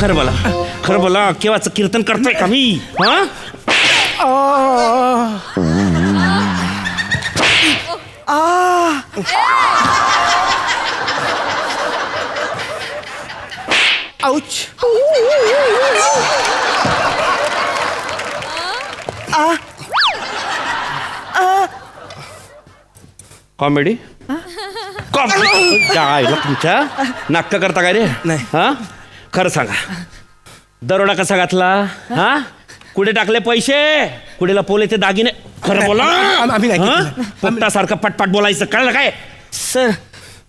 खरं बोला केव्हाचं कीर्तन करतोय का मी? हा आउच. कॉमेडी कॉमेडी तुमच्या नाटक करता काय रे? नाही. हा खरं सांगा, दरोडा कसा घातला? हा कुठे टाकले पैसे? कुठे लपवले ते दागिने? खरं बोला. आम्ही नाही हा? घेतलं. पोपटासारखं पटपट बोलायचं, कळलं काय? सर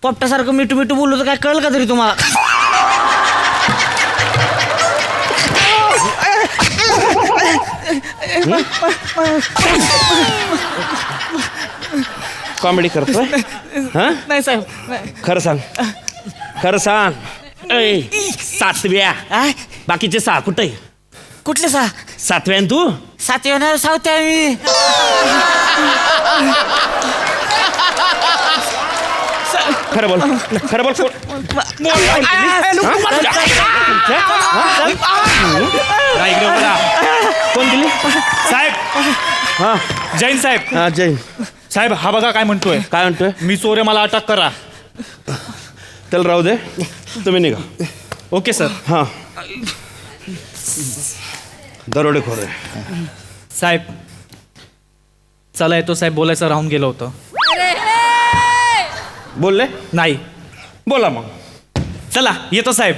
पोपटासारखं मिठू मिठू बोललो तर काय कळलं का तरी तुम्हाला? कॉमेडी करतोय? हा नाही साहेब नाही. खरं सांग. ऐ, सातव्या बाकीचे सहा कुठे? कुठले सा सातव्यान तू? सातव्या नाही सावत्या मी. खरं बोल कोण? कोण दिली? साहेब, हा जैन साहेब. हा जय. साहेब हा बघा काय म्हणतोय. काय म्हणतोय? मी चोर आहे, मला अटक करा. त्याला राहू दे, तुम्ही निघा. Okay sir. हा दरोडेखोर आहे. साहेब चला येतो साहेब, बोलायचं राहून गेलं होतं. बोलले? नाही. बोला मग. चला येतो साहेब.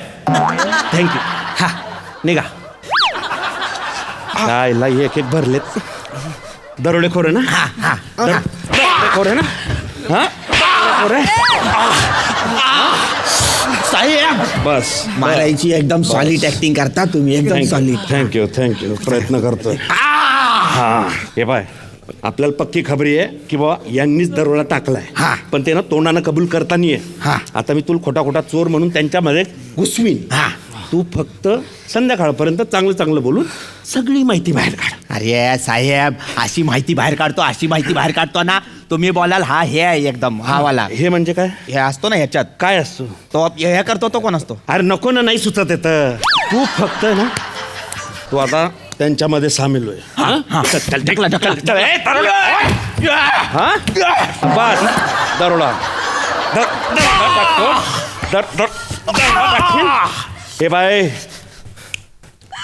थँक्यू. हा निघा. कायला एक एक भरलेत. दरोडेखोर आहे ना? दरोडेखोर आहे ना? हा दरोडेखोर आहे? साहेब बस मारायची एकदम सॉलिड ऍक्टिंग करता तुम्ही, एकदम सॉलिड. थँक्यू प्रयत्न करतोय. हा हे बाय, आपल्याला पक्की खबरी आहे की बाबा यांनीच दरोडा टाकलाय. हा. पण ते ना तोंडानं कबूल करता नाहीये. हा. आता मी तुला खोटा खोटा चोर म्हणून त्यांच्यामध्ये घुसवीन. हा. तू फक्त संध्याकाळपर्यंत चांगलं बोलून सगळी माहिती बाहेर काढ. अरे साहेब, अशी माहिती बाहेर काढतो ना तुम्ही बोलाल हा हे आहे एकदम हा वाला. हे म्हणजे काय? हे असतो ना ह्याच्यात काय असतो? तो हे करतो तो कोण असतो? अरे नको ना, नाही सुचत येत. तू फक्त ना तू आता त्यांच्यामध्ये सामील होय. हा? चल, चल. ए, दरोडा! हा? बस दरोडा दरोडा टाकशील? हे बाय,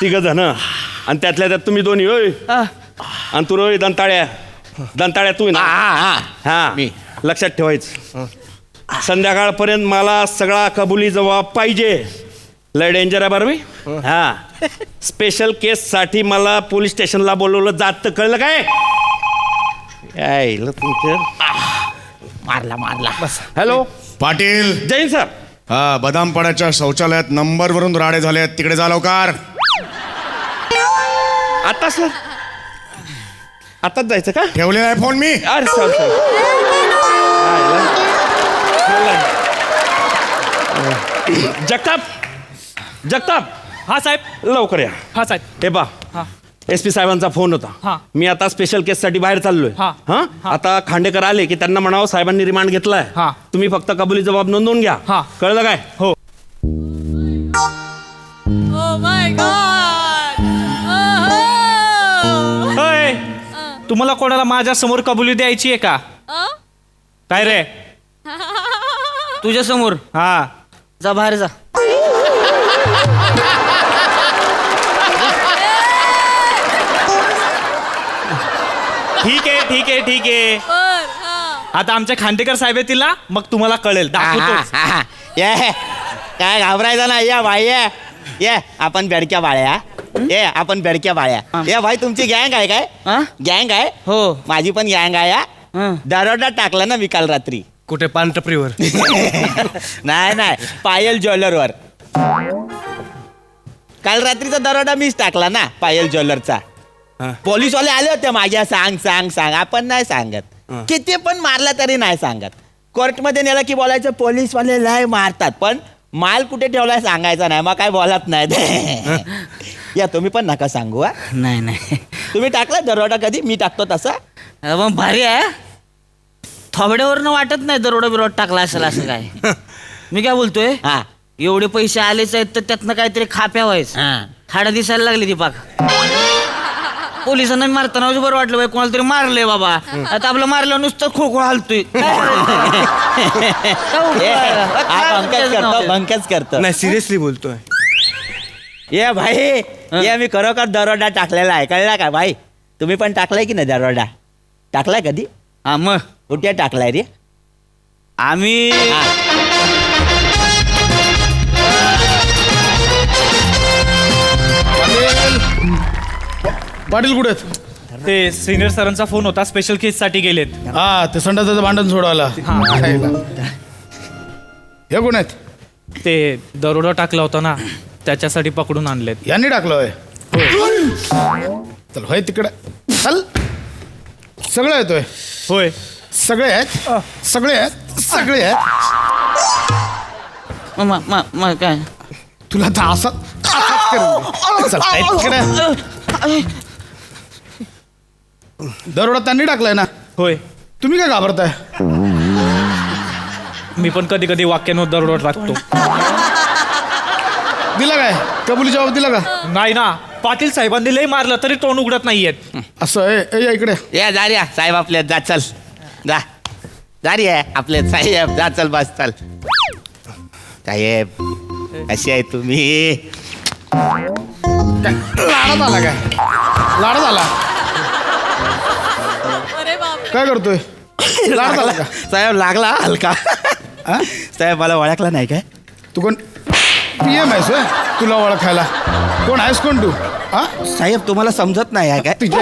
तिघ जण आणि त्यातल्या त्यात तुम्ही दोन्ही होय. आणि तू रोय दंताळ्या तू ना. हा मी. लक्षात ठेवायचं, संध्याकाळपर्यंत मला सगळा कबुली जबाब पाहिजे. लय डेंजर आहे बरं मी. हा स्पेशल केस साठी मला पोलीस स्टेशनला बोलवलं जात, कळलं काय? यायला तुमच्या मारला बस. हॅलो पाटील. जैन सर. हा बदामपाड्याच्या शौचालयात नंबरवरून राडे झाले आहेत, तिकडे जा लवकर. आता सर आताच जायचं का? ठेवलेला आहे फोन मी. अरे सर जगताप हा साहेब. लवकर या. हा साहेब. हे बा, हा. SP साहेबांचा फोन होता. हा. मी आता स्पेशल केस साठी बाहेर चाललोय. हा. हा आता खांडेकर आले की त्यांना म्हणावं साहेबांनी रिमांड घेतलाय. हा. तुम्ही फक्त कबुली जबाब नोंदवून घ्या. हा. कळलं काय? हो. होय, तुम्हाला कोणाला माझ्या समोर कबुली द्यायची आहे का? काय रे? तुझ्या समोर हा जा, बाहेर जा. ठीक आहे. आता आमच्या खांडेकर साहेब येतील ना, मग तुम्हाला कळेल. दाखवतोच. काय घाबरायचं ना, या भाई ये आपण बेडक्या बाळ्या. आपण बेडक्या बाळ्या. ये भाई तुमची गँग आहे काय? हा? गँग आहे? हो. माझी पण गँग आहे. हा. दरोडा टाकला ना मी काल रात्री. कुठे? पानटपरीवर. नाही पायल ज्वेलरवर. काल रात्रीचा दरोडा मीच टाकला ना, पायल ज्वेलरचा. पोलीसवाले आले होते मागे, सांग. आपण नाही सांगत. किती पण मारला तरी नाही सांगत. कोर्टमध्ये नेलं की बोलायचं पोलीसवाले लय मारतात, पण माल कुठे ठेवलाय सांगायचा नाही, मग काय बोलत नाही. या तुम्ही पण नका सांगू. हा नाही तुम्ही टाकला दरोडा कधी? मी टाकतो तसा. मग भारी आहे. थोबड्यावरनं वाटत नाही दरोडा बिरोड टाकला असेल असं काय. मी काय बोलतोय, हा एवढे पैसे आलेच आहेत तर त्यातनं काहीतरी खाप्या व्हायचं हा. हाडं दिसायला लागली ती पाक पोलिसांना मारताना म्हणजे बरं वाटलं बाई कोणाला तरी मारलंय बाबा आता आपलं मारलं नुसतं खो हलतोय भंकच करतो नाही सिरियसली बोलतोय. ये भाई ये मी खरोखर दरोडा टाकलेला आहे कळला का भाई तुम्ही पण टाकलाय की नाही दरोडा टाकलाय कधी हा मग कुठे टाकलाय रे आम्ही हा. पाटील कुठे आहेत? ते सिनियर सरांचा फोन होता स्पेशल केस साठी गेलेत. हा ते संडासाचं भांडण सोडवायला हे कोण आहेत? ते दरोडा टाकला होता ना त्याच्यासाठी पकडून आणलेत. यांनी टाकलं होय चल होय तिकडे चल सगळे येतोय होय सगळे आहेत सगळे आहेत सगळे आहेत काय तुला तर असं चल आहे तिकडे दरोडा त्यांनी टाकलाय ना होय तुम्ही काय घाबरताय मी पण कधी कधी वाक्यांवर दरोडा टाकतो. दिला काय कबुली जबाब दिला का नाही ना पाटील साहेबांनी लय मारलं तरी तोंड उघडत नाहीयेत. असं आहे ए, या इकडे या जा रे साहेब आपल्या जा चल जा जा रे आपले साहेब जा चल बस चल साहेब कशी आहे तुम्ही लाडा झाला काय लाडा झाला अरे बाप काय करतोय लाडा झाला का साहेब लागला हलका हा? साहेब मला ओळखला नाही काय तू कोण PM आहेस होय? तुला ओळखायला कोण आहेस कोण तू हा साहेब तुम्हाला समजत नाही आहे काय तुझ्या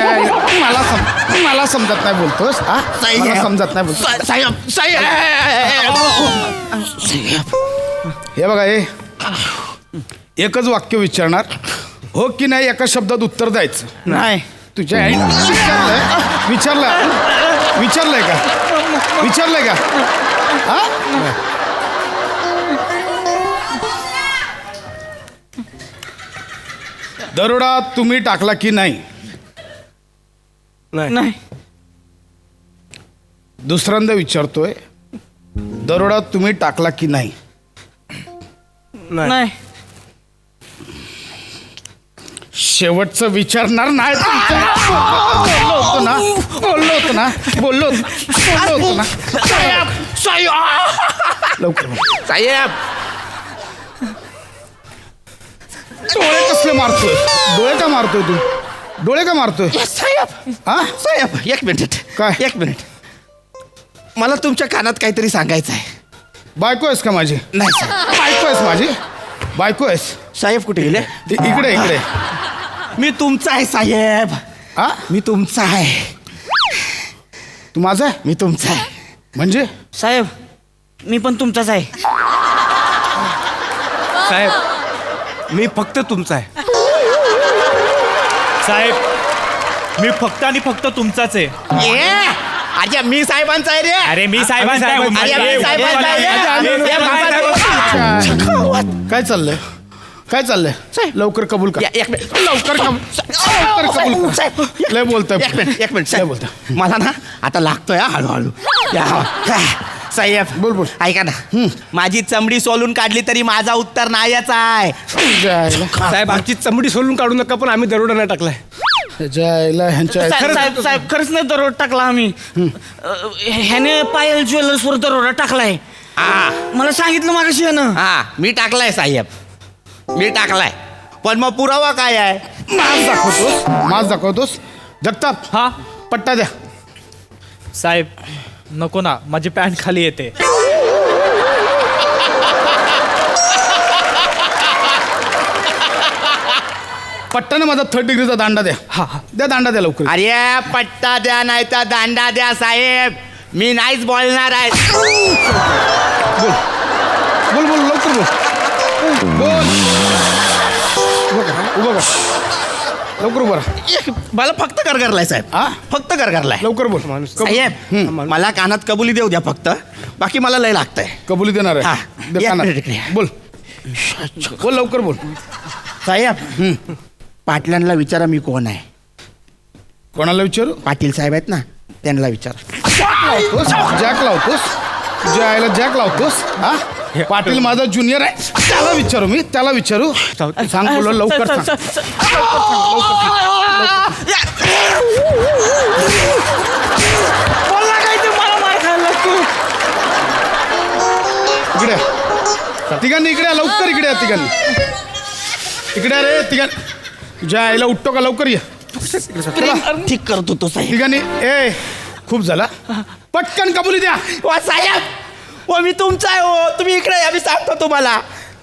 मला समजत नाही बोलतोस हा मला समजत नाही बोलतो साहेब साहेब हे बघा हे एकच वाक्य विचारणार हो की नाही एका शब्दात उत्तर द्यायचं नाही तुझ्या आईने विचारलंय का विचारलंय का हा दरोडा तुम्ही टाकला की नाही नाही दुसऱ्यांदा विचारतोय दरोडा तुम्ही टाकला की नाही नाही शेवटचं विचारणार नाही बोललो होतो ना लवकर बोल. साहेब डोळे कसले मारतोय डोळे का मारतोय तू डोळे का मारतोय साहेब हा साहेब एक मिनिट काय? एक मिनिट मला तुमच्या कानात काहीतरी सांगायचं आहे बायको आहेस का माझी नाही साहेब. बायको आहेस माझी बायको आहेस साहेब कुठे गेले इकडे मी तुमचा आहे साहेब हा मी तुमचा आहे तू माझा आहे मी तुमचा आहे म्हणजे साहेब मी पण तुमचाच आहे साहेब मी फक्त तुमचा आहे. साहेब मी फक्त आणि फक्त तुमचाच आहे. अच्छा मी साहेबांचा आहे रे अरे मी साहेबांचा आहे. अरे, मी साहेबांचा आहे. काय चाललंय काय चाललंय लवकर कबूल कर एक मिनिट लवकर कबूल कर. लय बोलतोय एक मिनिट लय साहेब बोलतोय मला ना आता लागतोय हा, हळूहळू या, साहेब बोल. ऐका ना माझी चमडी सोलून काढली तरी माझा उत्तर नाहीच आहे जायला साहेब आमची चमडी सोलून काढू नका पण आम्ही दरोडा नाही टाकलाय. जायला ह्यांच्या साहेब खरंच नाही दरोडा टाकला आम्ही ह्याने पायल ज्वेलर्सवर दरोडा टाकलाय हा मला सांगितलं मागाशी ह्यानं हा मी टाकलाय साहेब मी टाकलाय पण मग पुरावा काय आहे मास दाखवतोस जगताप हा पट्टा द्या साहेब नको ना माझी पॅन्ट खाली येते. पट्टाने माझा 3rd डिग्रीचा दांडा द्या द्या दांडा द्या लवकर अरे पट्टा द्या नाही तर दांडा द्या साहेब मी नाहीच बोलणार आहे बोल लवकर बोल उभं कर लवकर उभं राहा. मला फक्त करलाय साहेब हा? फक्त करलाय लवकर बोल साहेब मला कानात कबुली देऊ द्या फक्त बाकी मला लय लागतंय कबुली देणार हा. आहे दे या कानात. इकडे, इकडे. बोल बोल लवकर बोल साहेब पाटलांना विचारा मी कोण आहे कोणाला विचारू पाटील साहेब आहेत ना त्यांना विचारा जॅक लावतोस तुझ्या आईला जॅक लावतोस हा पाटील माझा ज्युनियर आहे, त्याला विचारू सांग बोल लवकर सांग. इकडे तिघांनी इकडे लवकर इकडे तिघांनी इकडे रे तुझ्या आईला उठतो का लवकर ये ठीक करतो तो साहेब. तिघांनी ए खूप झाला पटकन कबुली द्या. वा साहेब, हो मी तुमचा आहे. हो तुम्ही इकडे या, मी सांगतो तुम्हाला.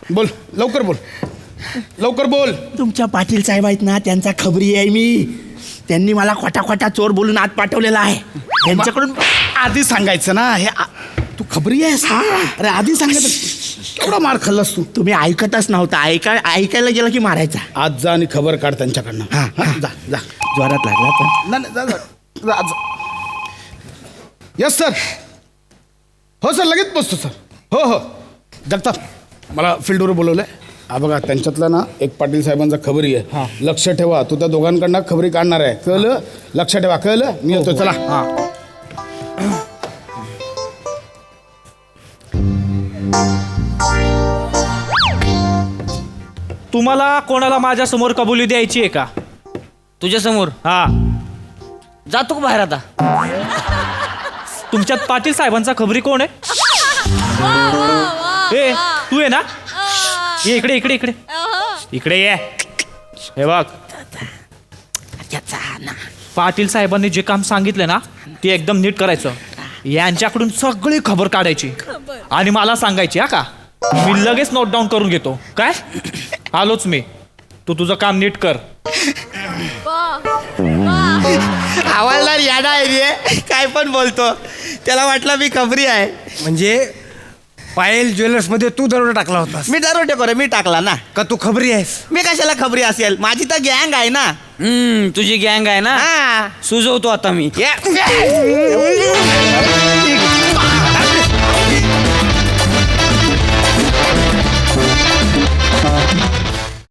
बोल लवकर बोल. तुमच्या पाटील साहेब आहेत ना, त्यांचा खबरी आहे मी. त्यांनी मला खोटा चोर बोलून आत पाठवलेला आहे. त्यांच्याकडून आधी सांगायचं ना हे तू खबरी आहेस. अरे आधी सांगायचं. केवढा मार खाल्लास तू. तुम्ही ऐकतच नव्हता. ऐकायला गेलं की मारायचा. आज जा आणि खबर काढ त्यांच्याकडनं. हा जा जोरात लागला पण. नाही जा. Yes sir. हो सर लगेच पोचतो सर. हो जगताप मला फील्डवर बोलवलंय. हा बघा त्यांच्यातला ना एक पाटील साहेबांचा खबरी आहे. लक्ष ठेवा, तू त्या दोघांकडनं खबरी काढणार आहे. कळलं? लक्ष ठेवा. कळलं? मी येतो. चला. तुम्हाला कोणाला माझ्या समोर कबुली द्यायची आहे का? तुझ्या समोर हा. जातो का बाहेर आता? तुमच्यात पाटील साहेबांचा खबरी कोण आहे? ए तू आहे ना? ये इकडे इकडे ये. हे बघ, पाटील साहेबांनी जे काम सांगितलं ना ते एकदम नीट करायचं. यांच्याकडून सगळी खबर काढायची आणि मला सांगायची. हा का? मी लगेच नोट डाऊन करून घेतो. काय? आलोच मी. तू तुझं काम नीट कर. हवालदार याडा आहे रे, काय पण बोलतो. त्याला वाटलं मी खबरी आहे. म्हणजे पायल ज्वेलर्स मध्ये तू दरोडा टाकला होतास मी दरोडे मी टाकला ना. का तू खबरी आहेस? मी कशाला खबरी असेल, माझी तर गँग आहे ना. तुझी गँग आहे ना? हा. सुजवतो आता मी. ये.